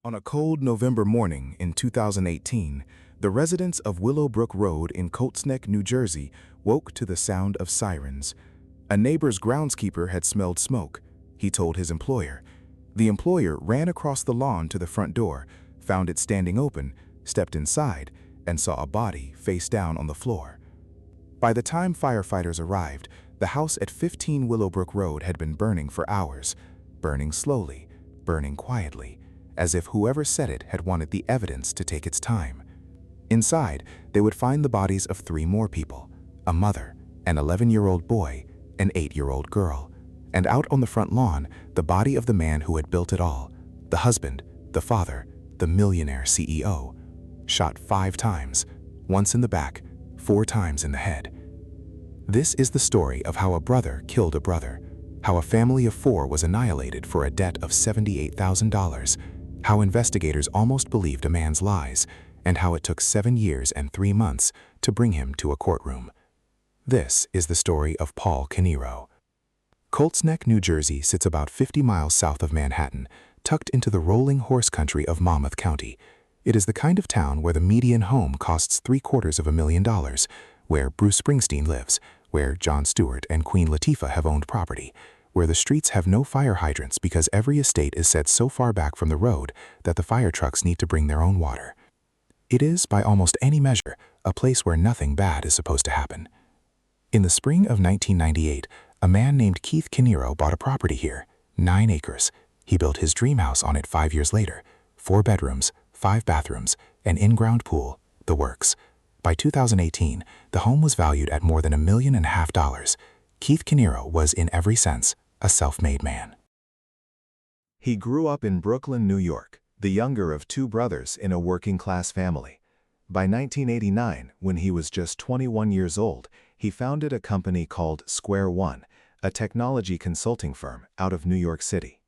On a cold November morning in 2018, the residents of Willow Brook Road in Colts Neck, New Jersey, woke to the sound of sirens. A neighbor's groundskeeper had smelled smoke. He told his employer. The employer ran across the lawn to the front door, found it standing open, stepped inside, and saw a body face down on the floor. By the time firefighters arrived, the house at 15 Willow Brook Road had been burning for hours, burning slowly, burning quietly, as if whoever set it had wanted the evidence to take its time. Inside, they would find the bodies of 3 more people, a mother, an 11-year-old boy, an 8-year-old girl, and out on the front lawn, the body of the man who had built it all, the husband, the father, the millionaire CEO, shot 5 times, once in the back, 4 times in the head. This is the story of how a brother killed a brother, how a family of 4 was annihilated for a debt of $78,000, how investigators almost believed a man's lies, and how it took 7 years and 3 months to bring him to a courtroom. This is the story of Paul Caneiro. Colts Neck, New Jersey sits about 50 miles south of Manhattan, tucked into the rolling horse country of Monmouth County. It is the kind of town where the median home costs $750,000, where Bruce Springsteen lives, where Jon Stewart and Queen Latifah have owned property, where the streets have no fire hydrants because every estate is set so far back from the road that the fire trucks need to bring their own water. It is, by almost any measure, a place where nothing bad is supposed to happen. In the spring of 1998, a man named Keith Caneiro bought a property here, 9 acres. He built his dream house on it 5 years later, 4 bedrooms, 5 bathrooms, an in-ground pool, the works. By 2018, the home was valued at more than $1.5 million. Keith Caneiro was, in every sense, a self-made man. He grew up in Brooklyn, New York, the younger of 2 brothers in a working-class family. By 1989, when he was just 21 years old, he founded a company called Square One, a technology consulting firm out of New York City.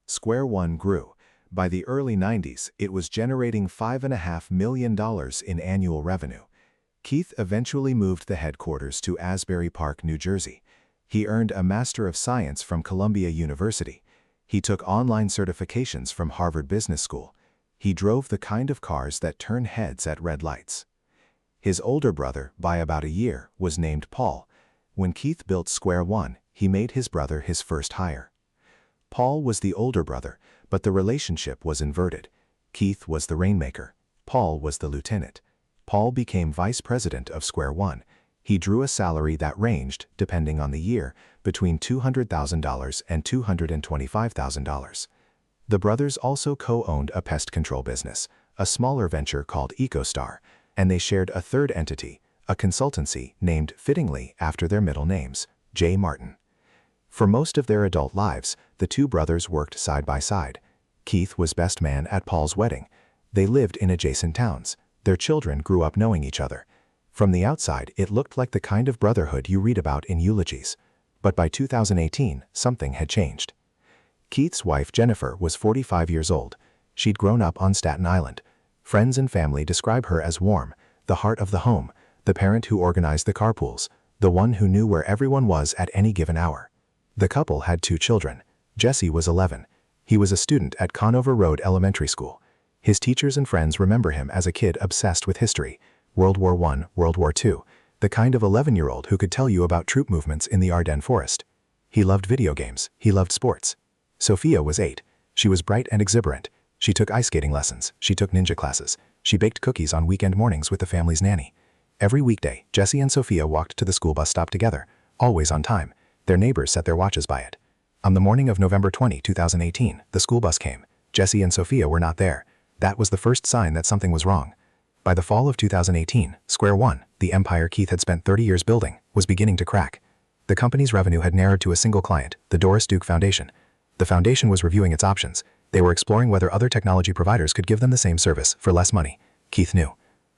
Square One grew. By the early 90s, it was generating $5.5 million in annual revenue. Keith eventually moved the headquarters to Asbury Park, New Jersey. He earned a Master of Science from Columbia University. He took online certifications from Harvard Business School. He drove the kind of cars that turn heads at red lights. His older brother, by about a year, was named Paul. When Keith built Square One, he made his brother his first hire. Paul was the older brother, but the relationship was inverted. Keith was the rainmaker. Paul was the lieutenant. Paul became vice president of Square One. He drew a salary that ranged, depending on the year, between $200,000 and $225,000. The brothers also co-owned a pest control business, a smaller venture called EcoStar, and they shared a third entity, a consultancy named fittingly after their middle names, J. Martin. For most of their adult lives, the 2 brothers worked side by side. Keith was best man at Paul's wedding. They lived in adjacent towns. Their children grew up knowing each other. From the outside, it looked like the kind of brotherhood you read about in eulogies. But by 2018, something had changed. Keith's wife, Jennifer, was 45 years old. She'd grown up on Staten Island. Friends and family describe her as warm, the heart of the home, the parent who organized the carpools, the one who knew where everyone was at any given hour. The couple had 2 children. Jesse was 11. He was a student at Caneiro Road Elementary School. His teachers and friends remember him as a kid obsessed with history, World War I, World War II, the kind of 11-year-old who could tell you about troop movements in the Ardennes forest. He loved video games. He loved sports. Sophia was 8. She was bright and exuberant. She took ice skating lessons. She took ninja classes. She baked cookies on weekend mornings with the family's nanny. Every weekday, Jesse and Sophia walked to the school bus stop together, always on time. Their neighbors set their watches by it. On the morning of November 20, 2018, the school bus came. Jesse and Sophia were not there. That was the first sign that something was wrong. By the fall of 2018, Square One, the empire Keith had spent 30 years building, was beginning to crack. The company's revenue had narrowed to a single client, the Doris Duke Foundation. The foundation was reviewing its options. They were exploring whether other technology providers could give them the same service for less money. Keith knew.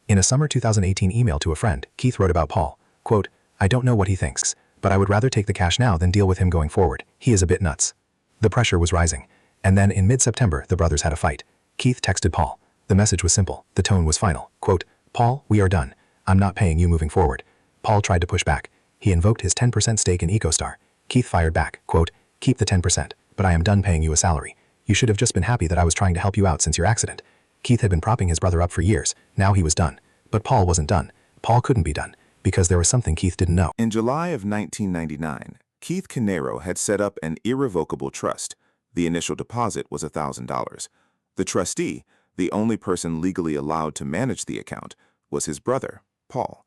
In a summer 2018 email to a friend, Keith wrote about Paul, quote, "I don't know what he thinks, but I would rather take the cash now than deal with him going forward. He is a bit nuts." The pressure was rising. And then in mid-September, the brothers had a fight. Keith texted Paul. The message was simple. The tone was final. Quote, "Paul, we are done. I'm not paying you moving forward." Paul tried to push back. He invoked his 10% stake in EcoStar. Keith fired back, quote, "Keep the 10%, but I am done paying you a salary." You should have just been happy that I was trying to help you out since your accident. Keith had been propping his brother up for years. Now he was done. But Paul wasn't done. Paul couldn't be done, because there was something Keith didn't know. In July of 1999, Keith Caneiro had set up an irrevocable trust. The initial deposit was $1,000. The trustee, the only person legally allowed to manage the account, was his brother, Paul.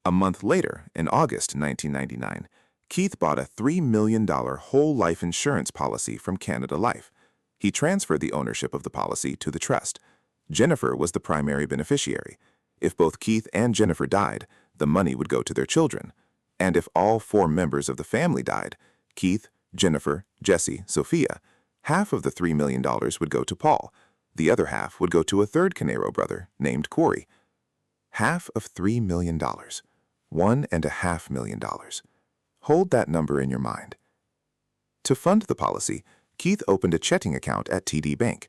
A month later, in August 1999, Keith bought a $3 million whole life insurance policy from Canada Life. He transferred the ownership of the policy to the trust. Jennifer was the primary beneficiary. If both Keith and Jennifer died, the money would go to their children. And if all 4 members of the family died, Keith, Jennifer, Jesse, Sophia, half of the $3 million would go to Paul. The other half would go to a third Caneiro brother named Corey. Half of $3 million. $1.5 million. Hold that number in your mind. To fund the policy, Keith opened a checking account at TD Bank.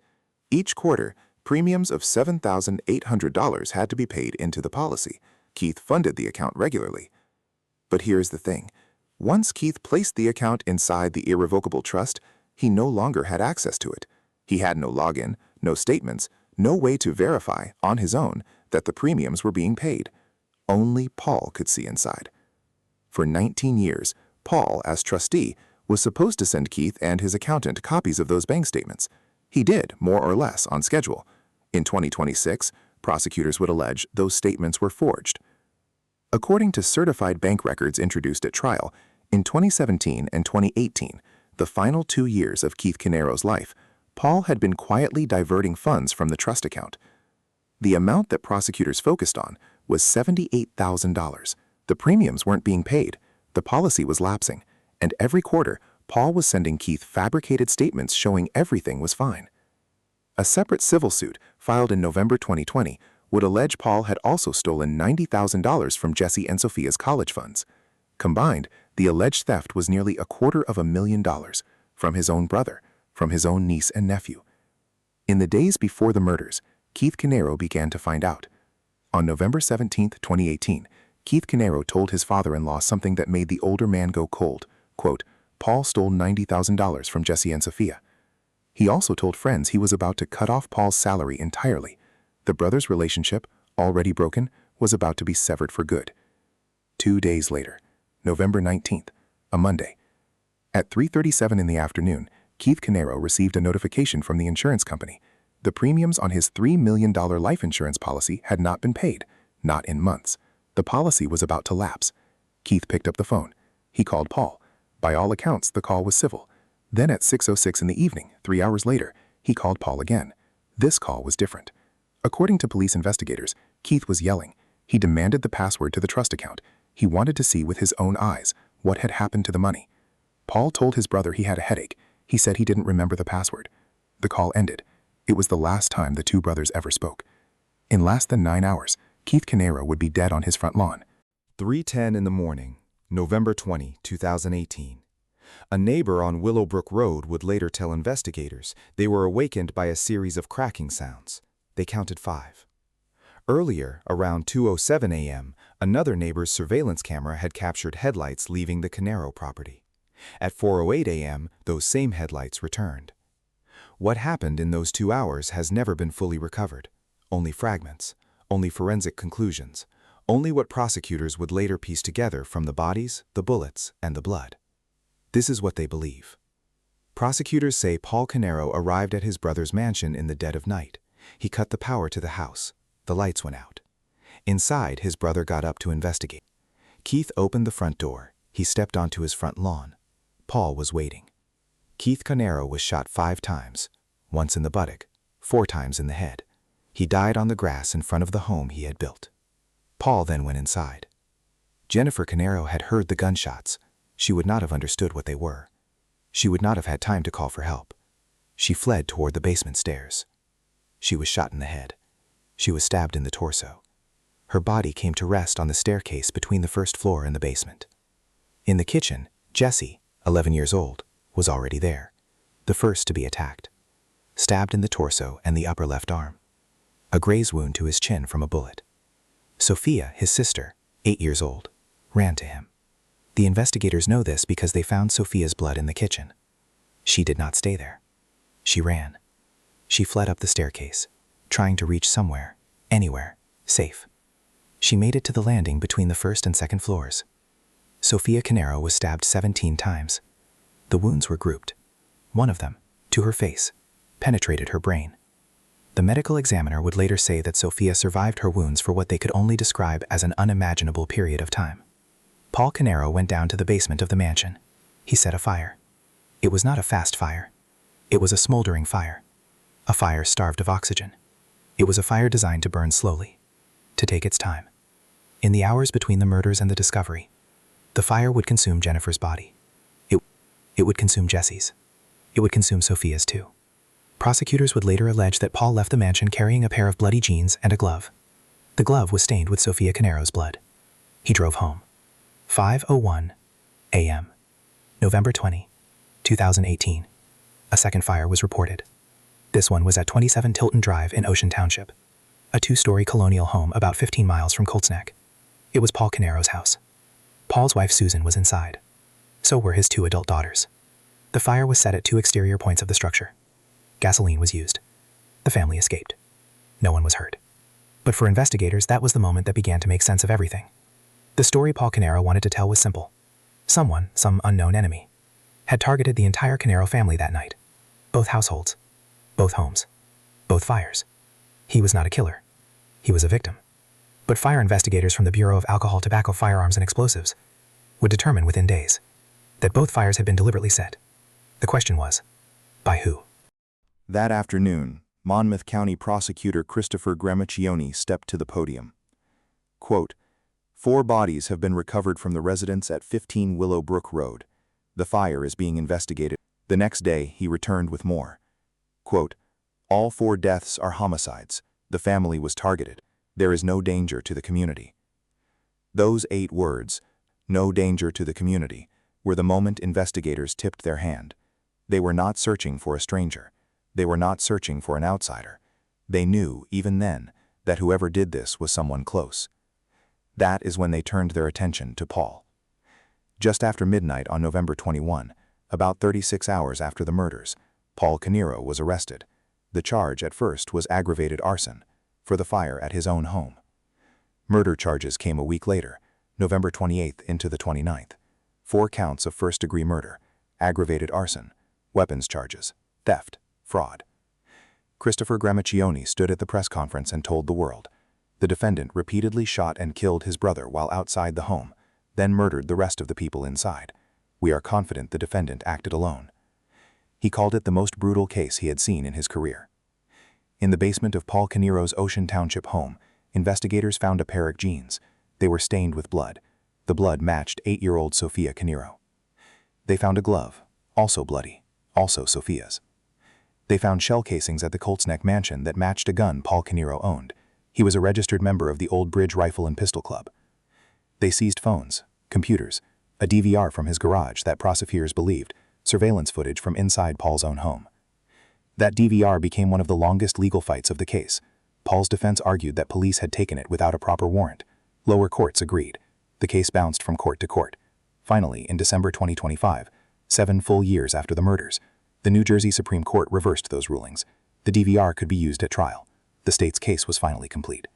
Each quarter, premiums of $7,800 had to be paid into the policy. Keith funded the account regularly. But here's the thing. Once Keith placed the account inside the irrevocable trust, he no longer had access to it. He had no login, no statements, no way to verify, on his own, that the premiums were being paid. Only Paul could see inside. For 19 years, Paul, as trustee, was supposed to send Keith and his accountant copies of those bank statements. He did, more or less, on schedule. In 2026, prosecutors would allege those statements were forged. According to certified bank records introduced at trial, in 2017 and 2018, the final 2 years of Keith Caneiro's life, Paul had been quietly diverting funds from the trust account. The amount that prosecutors focused on was $78,000. The premiums weren't being paid, the policy was lapsing, and every quarter, Paul was sending Keith fabricated statements showing everything was fine. A separate civil suit, filed in November 2020, would allege Paul had also stolen $90,000 from Jesse and Sophia's college funds. Combined, the alleged theft was nearly $250,000 from his own brother, from his own niece and nephew. In the days before the murders, Keith Caneiro began to find out. On November 17, 2018, Keith Caneiro told his father-in-law something that made the older man go cold. Quote, Paul stole $90,000 from Jesse and Sophia. He also told friends he was about to cut off Paul's salary entirely. The brothers' relationship, already broken, was about to be severed for good. 2 days later, November 19th, a Monday. At 3:37 in the afternoon, Keith Caneiro received a notification from the insurance company. The premiums on his $3 million life insurance policy had not been paid, not in months. The policy was about to lapse. Keith picked up the phone. He called Paul. By all accounts, the call was civil. Then at 6:06 in the evening, 3 hours later, he called Paul again. This call was different. According to police investigators, Keith was yelling. He demanded the password to the trust account. He wanted to see with his own eyes what had happened to the money. Paul told his brother he had a headache. He said he didn't remember the password. The call ended. It was the last time the two brothers ever spoke. In less than 9 hours, Keith Caneiro would be dead on his front lawn. 3:10 in the morning, November 20, 2018. A neighbor on Willow Brook Road would later tell investigators they were awakened by a series of cracking sounds. They counted 5. Earlier, around 2:07 a.m., another neighbor's surveillance camera had captured headlights leaving the Caneiro property. At 4:08 a.m., those same headlights returned. What happened in those 2 hours has never been fully recovered. Only fragments, only forensic conclusions, only what prosecutors would later piece together from the bodies, the bullets, and the blood. This is what they believe. Prosecutors say Paul Caneiro arrived at his brother's mansion in the dead of night. He cut the power to the house. The lights went out. Inside, his brother got up to investigate. Keith opened the front door. He stepped onto his front lawn. Paul was waiting. Keith Caneiro was shot 5 times, once in the buttock, 4 times in the head. He died on the grass in front of the home he had built. Paul then went inside. Jennifer Caneiro had heard the gunshots. She would not have understood what they were. She would not have had time to call for help. She fled toward the basement stairs. She was shot in the head. She was stabbed in the torso. Her body came to rest on the staircase between the first floor and the basement. In the kitchen, Jesse, 11 years old, was already there, the first to be attacked, stabbed in the torso and the upper left arm, a graze wound to his chin from a bullet. Sophia, his sister, 8 years old, ran to him. The investigators know this because they found Sophia's blood in the kitchen. She did not stay there. She ran. She fled up the staircase, trying to reach somewhere, anywhere, safe. She made it to the landing between the first and second floors. Sophia Caneiro was stabbed 17 times. The wounds were grouped. One of them, to her face, penetrated her brain. The medical examiner would later say that Sophia survived her wounds for what they could only describe as an unimaginable period of time. Paul Caneiro went down to the basement of the mansion. He set a fire. It was not a fast fire. It was a smoldering fire. A fire starved of oxygen. It was a fire designed to burn slowly, to take its time. In the hours between the murders and the discovery, the fire would consume Jennifer's body. It would consume Jesse's. It would consume Sophia's too. Prosecutors would later allege that Paul left the mansion carrying a pair of bloody jeans and a glove. The glove was stained with Sophia Caneiro's blood. He drove home. 5:01 a.m. November 20, 2018. A second fire was reported. This one was at 27 Tilton Drive in Ocean Township, a two-story colonial home about 15 miles from Colts Neck. It was Paul Caneiro's house. Paul's wife Susan was inside. So were his 2 adult daughters. The fire was set at 2 exterior points of the structure. Gasoline was used. The family escaped. No one was hurt. But for investigators, that was the moment that began to make sense of everything. The story Paul Caneiro wanted to tell was simple. Someone, some unknown enemy, had targeted the entire Caneiro family that night. Both households. Both homes. Both fires. He was not a killer. He was a victim. But fire investigators from the Bureau of Alcohol, Tobacco, Firearms, and Explosives would determine within days that both fires had been deliberately set. The question was, by who? That afternoon, Monmouth County Prosecutor Christopher Gramaccioni stepped to the podium. Quote, 4 bodies have been recovered from the residence at 15 Willow Brook Road. The fire is being investigated. The next day, he returned with more. Quote, all 4 deaths are homicides. The family was targeted. There is no danger to the community. Those 8 words, no danger to the community, were the moment investigators tipped their hand. They were not searching for a stranger. They were not searching for an outsider. They knew, even then, that whoever did this was someone close. That is when they turned their attention to Paul. Just after midnight on November 21, about 36 hours after the murders, Paul Caneiro was arrested. The charge at first was aggravated arson for the fire at his own home. Murder charges came a week later, November 28th into the 29th. 4 counts of first-degree murder, aggravated arson, weapons charges, theft, fraud. Christopher Gramaccioni stood at the press conference and told the world. The defendant repeatedly shot and killed his brother while outside the home, then murdered the rest of the people inside. We are confident the defendant acted alone. He called it the most brutal case he had seen in his career. In the basement of Paul Caneiro's Ocean Township home, investigators found a pair of jeans. They were stained with blood. The blood matched 8-year-old Sophia Caneiro. They found a glove, also bloody, also Sophia's. They found shell casings at the Colts Neck mansion that matched a gun Paul Caneiro owned. He was a registered member of the Old Bridge Rifle and Pistol Club. They seized phones, computers, a DVR from his garage that prosecutors believed, surveillance footage from inside Paul's own home. That DVR became one of the longest legal fights of the case. Paul's defense argued that police had taken it without a proper warrant. Lower courts agreed. The case bounced from court to court. Finally, in December 2025, 7 full years after the murders, the New Jersey Supreme Court reversed those rulings. The DVR could be used at trial. The state's case was finally complete.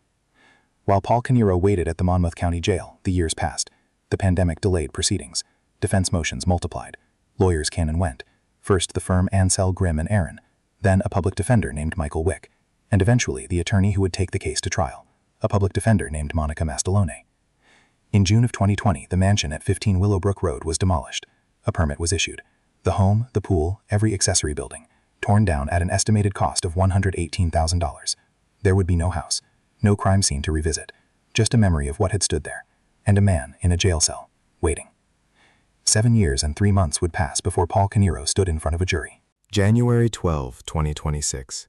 While Paul Caneiro waited at the Monmouth County Jail, the years passed. The pandemic delayed proceedings. Defense motions multiplied. Lawyers came and went. First the firm Ansel, Grimm & Aaron, then a public defender named Michael Wick, and eventually the attorney who would take the case to trial, a public defender named Monica Mastalone. In June of 2020, the mansion at 15 Willow Brook Road was demolished. A permit was issued. The home, the pool, every accessory building, torn down at an estimated cost of $118,000. There would be no house, no crime scene to revisit, just a memory of what had stood there, and a man in a jail cell, waiting. 7 years and 3 months would pass before Paul Caneiro stood in front of a jury. January 12, 2026.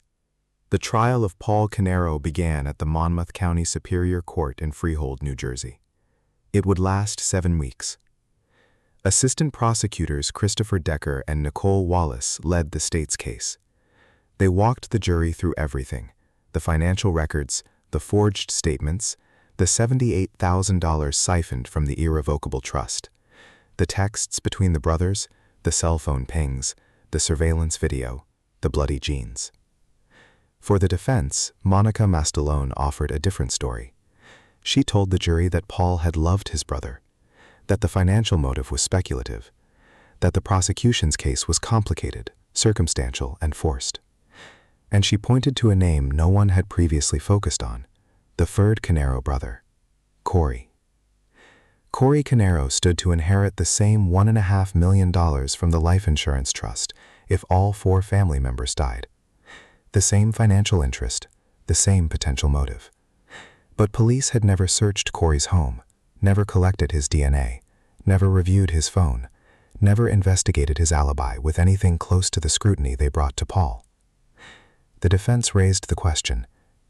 The trial of Paul Caneiro began at the Monmouth County Superior Court in Freehold, New Jersey. It would last 7 weeks. Assistant prosecutors Christopher Decker and Nicole Wallace led the state's case. They walked the jury through everything: the financial records, the forged statements, the $78,000 siphoned from the irrevocable trust, the texts between the brothers, the cell phone pings, the surveillance video, the bloody jeans. For the defense, Monica Mastalone offered a different story. She told the jury that Paul had loved his brother, that the financial motive was speculative, that the prosecution's case was complicated, circumstantial, and forced. And she pointed to a name no one had previously focused on, the third Caneiro brother, Corey. Corey Caneiro stood to inherit the same $1.5 million from the life insurance trust if all 4 family members died. The same financial interest, the same potential motive. But police had never searched Corey's home, never collected his DNA, never reviewed his phone, never investigated his alibi with anything close to the scrutiny they brought to Paul. The defense raised the question,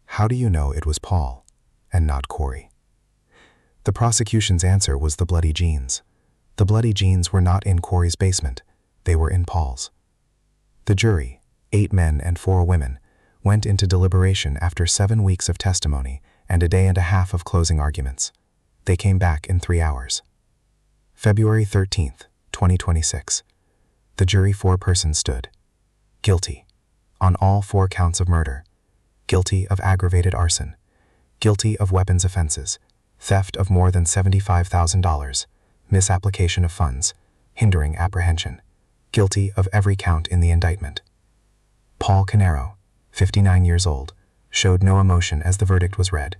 how do you know it was Paul and not Corey? The prosecution's answer was the bloody jeans. The bloody jeans were not in Corey's basement, they were in Paul's. The jury, 8 men and 4 women, went into deliberation after 7 weeks of testimony and a day and a half of closing arguments. They came back in 3 hours. February 13th, 2026. The jury 4 persons stood. Guilty. On all 4 counts of murder. Guilty of aggravated arson. Guilty of weapons offenses. Theft of more than $75,000. Misapplication of funds. Hindering apprehension. Guilty of every count in the indictment. Paul Caneiro, 59 years old, showed no emotion as the verdict was read.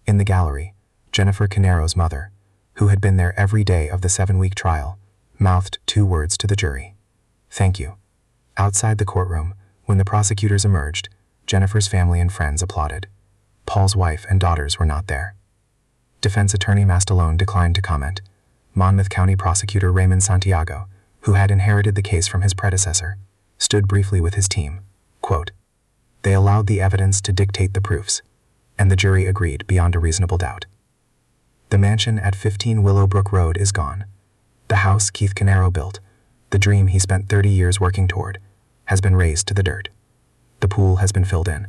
In the gallery, Jennifer Caneiro's mother, who had been there every day of the 7-week trial, mouthed 2 words to the jury. Thank you. Outside the courtroom, when the prosecutors emerged, Jennifer's family and friends applauded. Paul's wife and daughters were not there. Defense attorney Mastalone declined to comment. Monmouth County Prosecutor Raymond Santiago, who had inherited the case from his predecessor, stood briefly with his team. Quote, they allowed the evidence to dictate the proofs, and the jury agreed beyond a reasonable doubt. The mansion at 15 Willow Brook Road is gone. The house Keith Caneiro built, the dream he spent 30 years working toward, has been razed to the dirt. The pool has been filled in.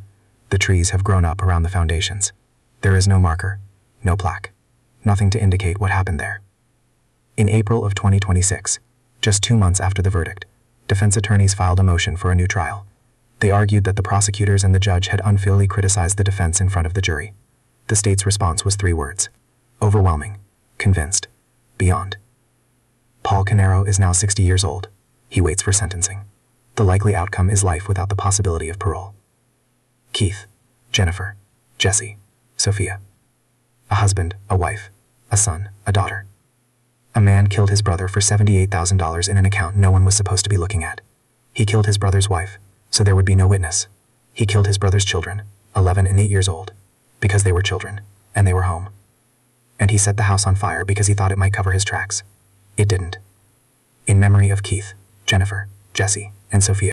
The trees have grown up around the foundations. There is no marker, no plaque, nothing to indicate what happened there. In April of 2026, just 2 months after the verdict, defense attorneys filed a motion for a new trial. They argued that the prosecutors and the judge had unfairly criticized the defense in front of the jury. The state's response was 3 words: overwhelming, convinced, beyond. Paul Caneiro is now 60 years old. He waits for sentencing. The likely outcome is life without the possibility of parole. Keith, Jennifer, Jesse, Sophia. A husband, a wife, a son, a daughter. A man killed his brother for $78,000 in an account no one was supposed to be looking at. He killed his brother's wife, so there would be no witness. He killed his brother's children, 11 and 8 years old, because they were children, and they were home. And he set the house on fire because he thought it might cover his tracks. It didn't. In memory of Keith, Jennifer, Jesse, and Sophia.